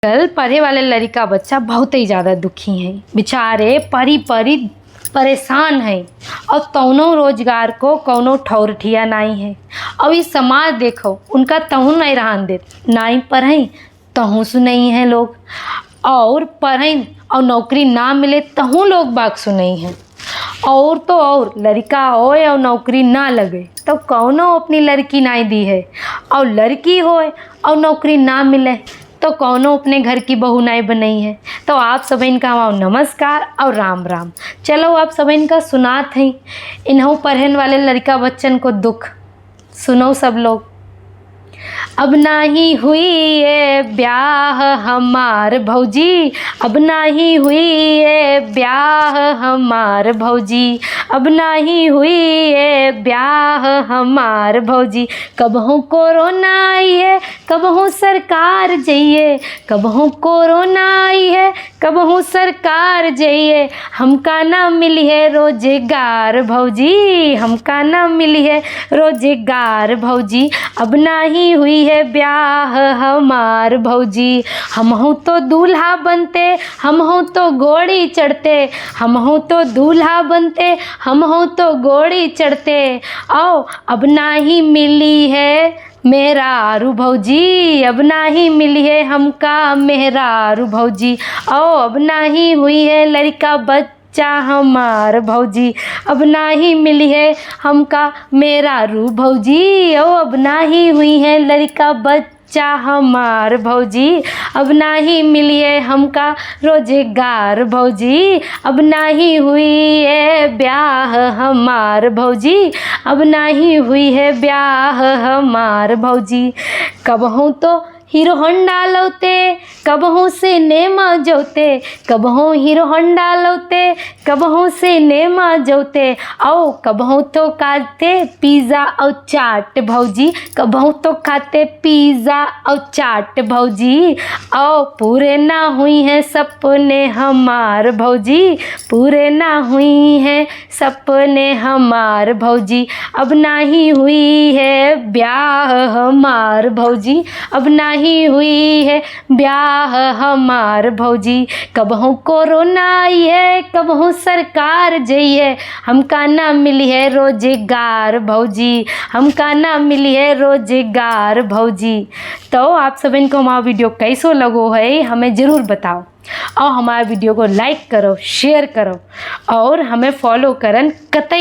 कल पढ़े वाले लड़का बच्चा बहुत ही ज़्यादा दुखी हैं, बेचारे परी परेशान हैं और तौनो रोजगार को कौनो ठौर ठिया नहीं है। अब इस समाज देखो उनका तहु नहीं रहन दे, नहीं पढ़ें तहु सुनई हैं लोग, और पढ़ें और नौकरी ना मिले तहु लोग बाग सुनई हैं। और तो और लड़का होए और नौकरी ना लगे तो कौनो अपनी लड़की नहीं दी है, और लड़की होए और नौकरी ना मिले तो कौनो अपने घर की बहू नहीं बनई है। तो आप सब इनका नमस्कार और राम राम। चलो आप सब इनका सुनात हैं इन्हों पढ़ने वाले लड़का बच्चन को दुख सुनो सब लोग। अब नाही हुई ये ब्याह हमार भौजी, अब नाही हुई ये ब्याह हमार भौजी, अब नाही हुई ये ब्याह हमार भौजी। कबहू कोरोना आई है कबहू सरकार जइए, कबहू कोरोना आई है कबहू सरकार जइए, हमका ना मिली है रोजगार भौजी, हमका ना मिली है रोजगार भौजी। अब नाही हुई है ब्याह हमार भौजी, हम हो तो दूल्हा बनते हम हो तो घोड़ी चढ़ते, हम हो तो दूल्हा बनते हम हो तो घोड़ी चढ़ते। आओ अब नाही मिली है मेहरारू भौजी, अब नाही मिली है हमका मेहरारू भौजी। आओ अब नाही हुई है लड़का बच्चा हमार भौजी, अब नाही मिली है हमका मेहरारू भौजी। ओ अब नाही हुई है लड़का बच्चा हमार भौजी, अब नाही मिली है हमका रोजगार भौजी, अब नाही हुई है ब्याह हमार भौजी, अब नाही हुई है ब्याह हमार भौजी। कबहू तो हीरो होंडा लौते कबहू से नेमा जोते, कबहू हीरो होंडा लौते कबहू से नेमा जोते। आओ कबहू तो खाते पिज़्ज़ा और चाट भौजी, कबहू तो खाते पिज़्ज़ा और चाट भौजी। आओ पूरे ना हुई हैं सपने हमार भौजी, पूरे ना हुई हैं सपने हमार भौजी, अब नाही हुई है ब्याह हमार भौजी, अब नाही हुई है ब्याह हमार भौजी। कबहू कोरोना आई है कबहू सरकार जइए, हमका ना मिली है रोजगार भौजी, हमका ना मिली है रोजगार भौजी। तो आप सब इनको हमारा वीडियो कैसो लगो है हमें ज़रूर बताओ, और हमारे वीडियो को लाइक करो शेयर करो और हमें फॉलो करन कतई